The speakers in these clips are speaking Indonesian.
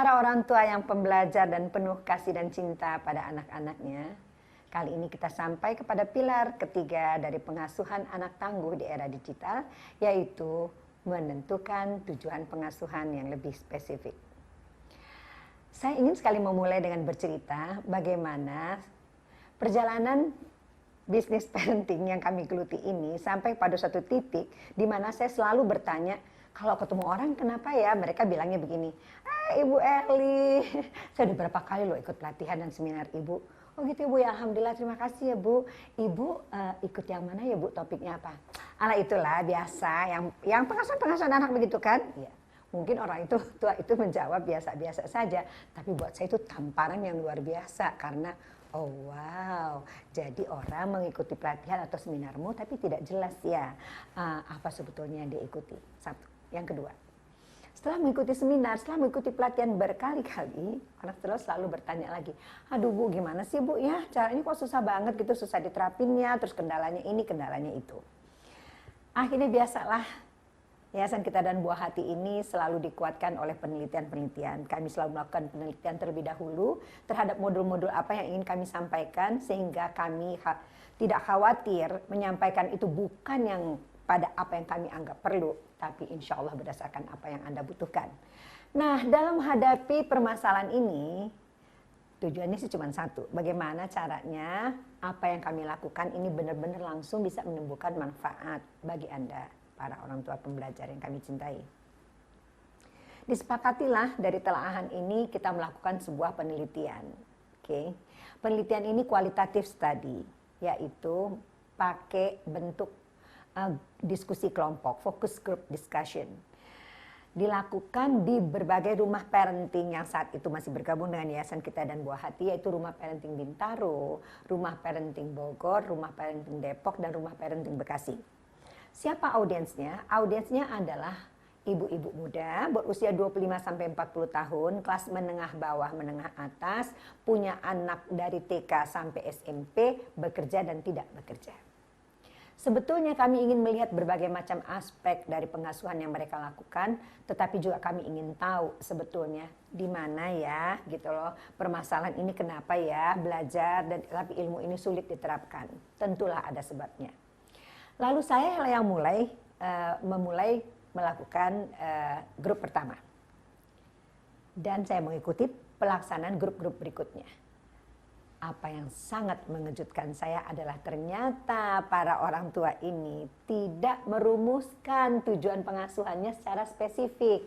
Para orang tua yang pembelajar dan penuh kasih dan cinta pada anak-anaknya, kali ini kita sampai kepada pilar ketiga dari pengasuhan anak tangguh di era digital, yaitu menentukan tujuan pengasuhan yang lebih spesifik. Saya ingin sekali memulai dengan bercerita bagaimana perjalanan bisnis parenting yang kami geluti ini sampai pada suatu titik di mana saya selalu bertanya, kalau ketemu orang kenapa ya mereka bilangnya begini, Ibu Eli, saya udah berapa kali loh ikut pelatihan dan seminar Ibu. Oh gitu Ibu ya, Alhamdulillah terima kasih ya Bu. Ibu ikut yang mana ya Bu, topiknya apa? Ala itulah biasa yang pengasuhan anak begitu kan? Ya. Mungkin orang tua itu menjawab biasa-biasa saja, tapi buat saya itu tamparan yang luar biasa karena oh wow, jadi orang mengikuti pelatihan atau seminarmu tapi tidak jelas ya apa sebetulnya yang diikuti. Satu. Yang kedua, setelah mengikuti seminar, setelah mengikuti pelatihan berkali-kali, anak terus selalu bertanya lagi, aduh Bu gimana sih Bu ya, caranya kok susah banget gitu, susah diterapinnya, terus kendalanya ini, kendalanya itu. Akhirnya biasalah, Yayasan Kita dan Buah Hati ini selalu dikuatkan oleh penelitian-penelitian. Kami selalu melakukan penelitian terlebih dahulu terhadap modul-modul apa yang ingin kami sampaikan, sehingga kami tidak khawatir menyampaikan itu bukan yang pada apa yang kami anggap perlu, tapi insya Allah berdasarkan apa yang Anda butuhkan. Nah, dalam menghadapi permasalahan ini, tujuannya sih cuma satu, bagaimana caranya apa yang kami lakukan ini benar-benar langsung bisa menimbulkan manfaat bagi Anda, para orang tua pembelajar yang kami cintai. Disepakatilah dari telaahan ini kita melakukan sebuah penelitian. Oke. Penelitian ini kualitatif study, yaitu pakai bentuk diskusi kelompok, focus group discussion. Dilakukan di berbagai rumah parenting yang saat itu masih bergabung dengan Yayasan Kita dan Buah Hati, yaitu Rumah Parenting Bintaro, Rumah Parenting Bogor, Rumah Parenting Depok, dan Rumah Parenting Bekasi. Siapa audiensnya? Audiensnya adalah ibu-ibu muda berusia 25-40 tahun, kelas menengah bawah, menengah atas, punya anak dari TK sampai SMP, bekerja dan tidak bekerja. Sebetulnya kami ingin melihat berbagai macam aspek dari pengasuhan yang mereka lakukan, tetapi juga kami ingin tahu sebetulnya di mana ya gitu loh permasalahan ini, kenapa ya belajar dan tapi ilmu ini sulit diterapkan. Tentulah ada sebabnya. Lalu saya yang memulai melakukan grup pertama. Dan saya mengikuti pelaksanaan grup-grup berikutnya. Apa yang sangat mengejutkan saya adalah ternyata para orang tua ini tidak merumuskan tujuan pengasuhannya secara spesifik.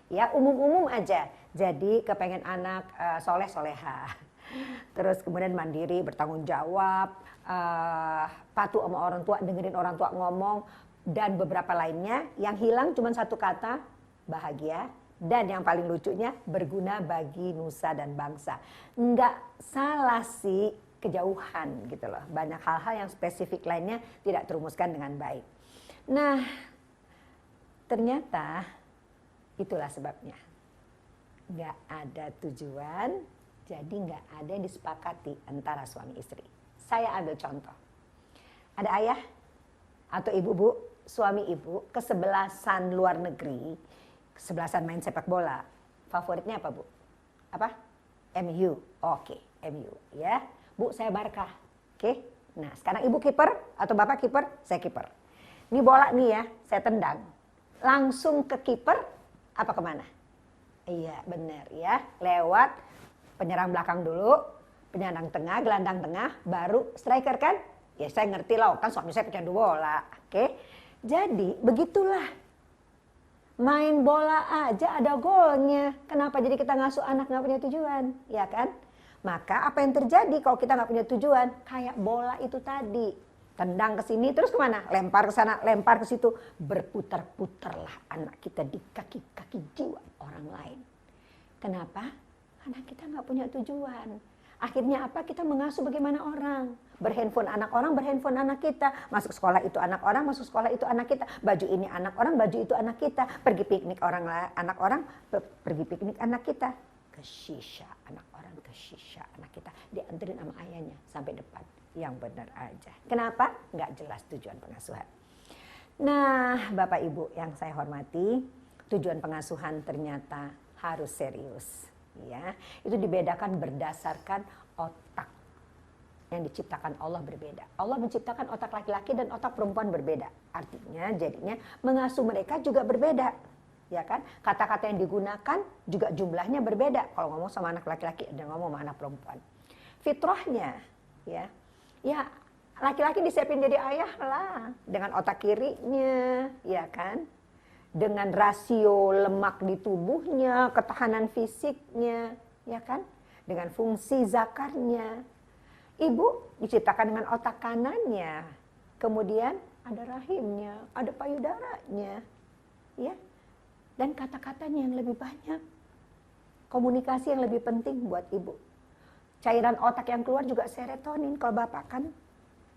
Ya, umum-umum aja. Jadi kepengen anak soleh-soleha. Terus kemudian mandiri, bertanggung jawab, patuh sama orang tua, dengerin orang tua ngomong, dan beberapa lainnya. Yang hilang cuma satu kata, bahagia. Dan yang paling lucunya, berguna bagi nusa dan bangsa. Enggak salah sih, kejauhan gitu loh. Banyak hal-hal yang spesifik lainnya tidak terumuskan dengan baik. Nah, ternyata itulah sebabnya. Enggak ada tujuan, jadi enggak ada yang disepakati antara suami istri. Saya ambil contoh. Ada ayah atau ibu-bu, suami ibu, kesebelasan luar negeri, kesebelasan main sepak bola. Favoritnya apa Bu? Apa? MU. Oke, MU ya. Bu, saya Barkah. Oke. Nah, sekarang ibu kiper atau bapak kiper, saya kiper. Ini bola nih ya, saya tendang. Langsung ke kiper apa kemana? Iya, benar ya. Lewat penyerang belakang dulu, penyerang tengah, gelandang tengah, baru striker kan? Ya saya ngerti lah, kan suami saya pecandu bola. Oke. Jadi begitulah. Main bola aja ada golnya. Kenapa jadi kita ngasuh anak nggak punya tujuan? Ya kan? Maka apa yang terjadi kalau kita nggak punya tujuan? Kayak bola itu tadi. Tendang ke sini terus kemana? Lempar ke sana, lempar ke situ. Berputar-putarlah anak kita di kaki-kaki jiwa orang lain. Kenapa? Karena kita nggak punya tujuan. Akhirnya apa? Kita mengasuh bagaimana orang. Berhandphone anak kita. Masuk sekolah itu anak orang, masuk sekolah itu anak kita. Baju ini anak orang, baju itu anak kita. Pergi piknik anak orang, pergi piknik anak kita. Ke shisha anak orang, ke shisha anak kita. Dianterin sama ayahnya sampai depan. Yang benar aja. Kenapa? Nggak jelas tujuan pengasuhan. Nah, Bapak Ibu yang saya hormati, tujuan pengasuhan ternyata harus serius. Ya, itu dibedakan berdasarkan otak yang diciptakan Allah berbeda. Allah menciptakan otak laki-laki dan otak perempuan berbeda. Artinya jadinya mengasuh mereka juga berbeda. Ya kan? Kata-kata yang digunakan juga jumlahnya berbeda. Kalau ngomong sama anak laki-laki dan ngomong sama anak perempuan. Fitrahnya ya. Ya, laki-laki disiapin jadi ayah lah dengan otak kirinya, ya kan? Dengan rasio lemak di tubuhnya, ketahanan fisiknya, ya kan? Dengan fungsi zakarnya. Ibu diciptakan dengan otak kanannya, kemudian ada rahimnya, ada payudaranya, ya, dan kata-katanya yang lebih banyak, komunikasi yang lebih penting buat ibu. Cairan otak yang keluar juga serotonin, kalau bapak kan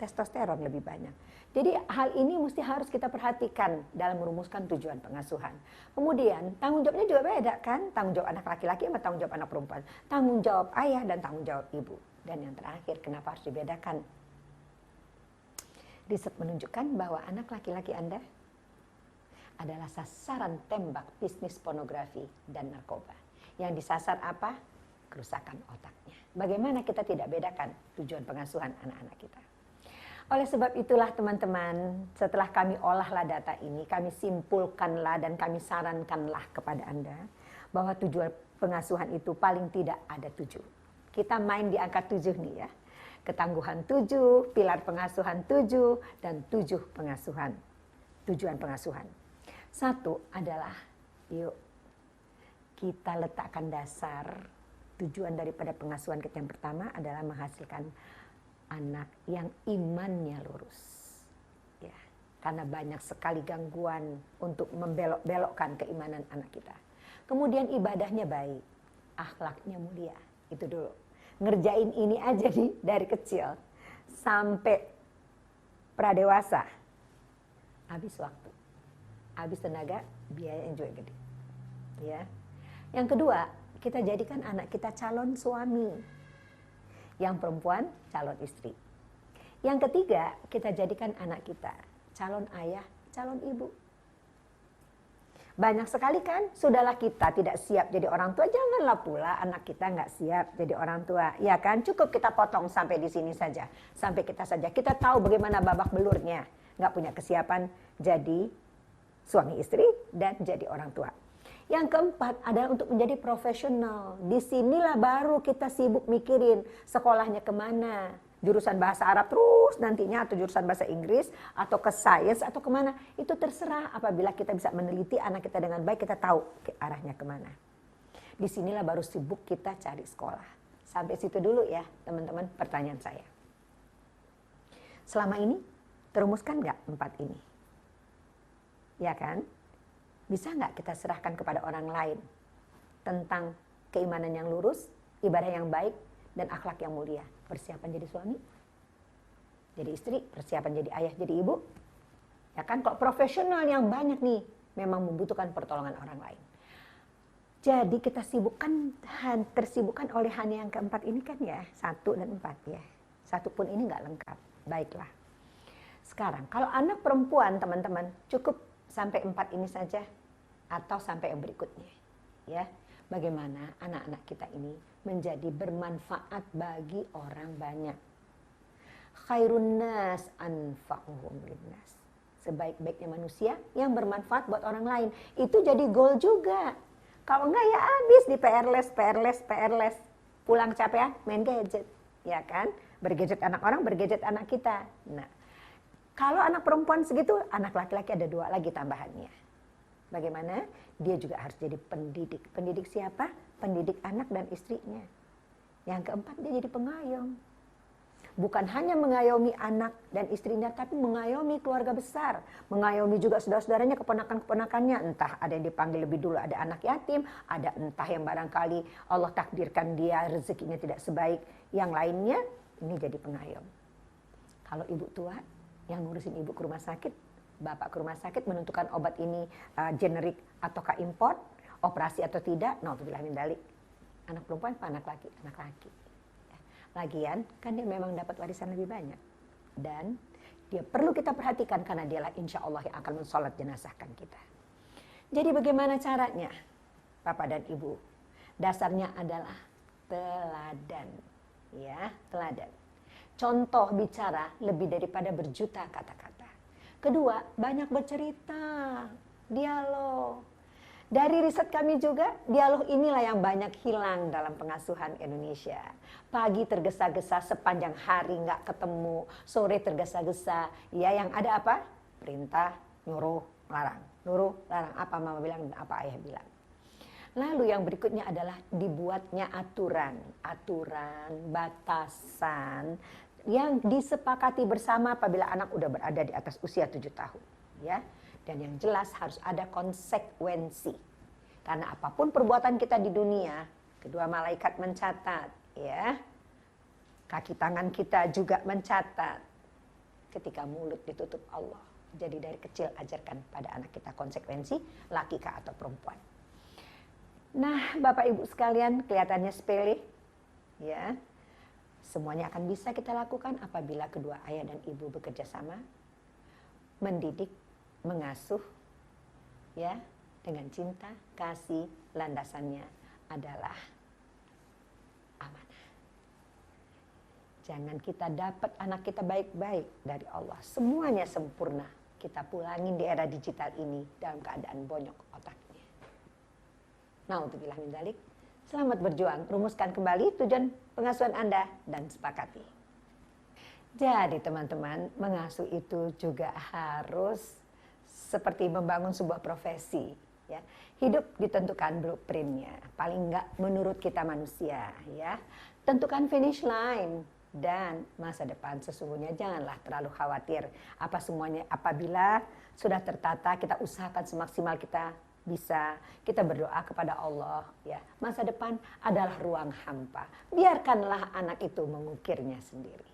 testosteron lebih banyak. Jadi hal ini mesti harus kita perhatikan dalam merumuskan tujuan pengasuhan. Kemudian tanggung jawabnya juga beda kan, tanggung jawab anak laki-laki sama tanggung jawab anak perempuan, tanggung jawab ayah dan tanggung jawab ibu. Dan yang terakhir, kenapa harus dibedakan? Riset menunjukkan bahwa anak laki-laki Anda adalah sasaran tembak bisnis pornografi dan narkoba. Yang disasar apa? Kerusakan otaknya. Bagaimana kita tidak bedakan tujuan pengasuhan anak-anak kita? Oleh sebab itulah teman-teman, setelah kami olahlah data ini, kami simpulkanlah dan kami sarankanlah kepada Anda bahwa tujuan pengasuhan itu paling tidak ada 7. Kita main di angka 7 nih ya. Ketangguhan 7, pilar pengasuhan 7, dan 7 pengasuhan. Tujuan pengasuhan. 1 adalah, yuk kita letakkan dasar tujuan daripada pengasuhan kita yang pertama adalah menghasilkan anak yang imannya lurus. Ya, karena banyak sekali gangguan untuk membelok-belokkan keimanan anak kita. Kemudian ibadahnya baik, akhlaknya mulia. Itu dulu. Ngerjain ini aja nih dari kecil sampai pradewasa. Habis waktu, habis tenaga, biaya yang juga gede. Ya. Yang kedua, kita jadikan anak kita calon suami. Yang perempuan calon istri. Yang ketiga, kita jadikan anak kita calon ayah, calon ibu. Banyak sekali kan, sudahlah kita tidak siap jadi orang tua, janganlah pula anak kita nggak siap jadi orang tua. Ya kan, cukup kita potong sampai di sini saja. Sampai kita saja, kita tahu bagaimana babak belurnya. Nggak punya kesiapan jadi suami istri dan jadi orang tua. Yang keempat adalah untuk menjadi profesional. Disinilah baru kita sibuk mikirin sekolahnya kemana. Jurusan bahasa Arab terus nantinya atau jurusan bahasa Inggris atau ke sains atau kemana. Itu terserah apabila kita bisa meneliti anak kita dengan baik, kita tahu ke arahnya kemana. Disinilah baru sibuk kita cari sekolah. Sampai situ dulu ya teman-teman pertanyaan saya. Selama ini terumuskan nggak 4 ini? Ya kan? Bisa nggak kita serahkan kepada orang lain tentang keimanan yang lurus, ibadah yang baik, dan akhlak yang mulia? Persiapan jadi suami, jadi istri, persiapan jadi ayah, jadi ibu. Ya kan, kok profesional yang banyak nih memang membutuhkan pertolongan orang lain. Jadi kita tersibukkan oleh hanya yang keempat ini kan ya, 1 dan 4 ya. 1 pun ini nggak lengkap. Baiklah. Sekarang kalau anak perempuan teman-teman cukup sampai 4 ini saja atau sampai yang berikutnya. Ya, bagaimana anak-anak kita ini menjadi bermanfaat bagi orang banyak. Khairun nas anfa'uhum linnas. Sebaik-baiknya manusia yang bermanfaat buat orang lain. Itu jadi goal juga. Kalau enggak ya habis di PR les. Pulang capek ya, main gadget. Ya kan? Bergadget anak orang, bergadget anak kita. Nah, kalau anak perempuan segitu, anak laki-laki ada 2 lagi tambahannya. Bagaimana? Dia juga harus jadi pendidik. Pendidik siapa? Pendidik anak dan istrinya. Yang keempat, dia jadi pengayom. Bukan hanya mengayomi anak dan istrinya, tapi mengayomi keluarga besar. Mengayomi juga saudara-saudaranya, keponakan-keponakannya. Entah ada yang dipanggil lebih dulu, ada anak yatim. Ada entah yang barangkali Allah takdirkan dia rezekinya tidak sebaik yang lainnya. Ini jadi pengayom. Kalau ibu tua, yang ngurusin ibu ke rumah sakit, bapak ke rumah sakit menentukan obat ini generik ataukah import, operasi atau tidak, naudzubillah min dzalik. Anak perempuan apa anak laki? Anak laki. Lagian kan dia memang dapat warisan lebih banyak. Dan dia perlu kita perhatikan karena dialah insya Allah yang akan mensolat jenazahkan kita. Jadi bagaimana caranya Bapak dan Ibu Dasarnya adalah teladan, ya, teladan. Contoh bicara lebih daripada berjuta kata-kata. Kedua, banyak bercerita, dialog. Dari riset kami juga, dialog inilah yang banyak hilang dalam pengasuhan Indonesia. Pagi tergesa-gesa sepanjang hari nggak ketemu, sore tergesa-gesa. Ya, yang ada apa? Perintah, nyuruh, larang. Nyuruh, larang. Apa mama bilang dan apa ayah bilang. Lalu yang berikutnya adalah dibuatnya aturan. Aturan, batasan yang disepakati bersama apabila anak udah berada di atas usia 7 tahun. Ya. Dan yang jelas harus ada konsekuensi. Karena apapun perbuatan kita di dunia, kedua malaikat mencatat, ya. Kaki tangan kita juga mencatat. Ketika mulut ditutup Allah. Jadi dari kecil ajarkan pada anak kita konsekuensi, laki kah atau perempuan. Nah, Bapak Ibu sekalian, kelihatannya sepele, ya. Semuanya akan bisa kita lakukan apabila kedua ayah dan ibu bekerja sama, mendidik, mengasuh, ya, dengan cinta, kasih, landasannya adalah amanah. Jangan kita dapat anak kita baik-baik dari Allah, semuanya sempurna, kita pulangin di era digital ini dalam keadaan bonyok otaknya. Naudzubillah min dzalik. Selamat berjuang, rumuskan kembali tujuan pengasuhan Anda dan sepakati. Jadi teman-teman, mengasuh itu juga harus seperti membangun sebuah profesi, ya. Hidup ditentukan blueprintnya, paling enggak menurut kita manusia, ya. Tentukan finish line dan masa depan. Sesungguhnya janganlah terlalu khawatir apa semuanya, apabila sudah tertata kita usahakan semaksimal kita bisa, kita berdoa kepada Allah, ya. Masa depan adalah ruang hampa, biarkanlah anak itu mengukirnya sendiri.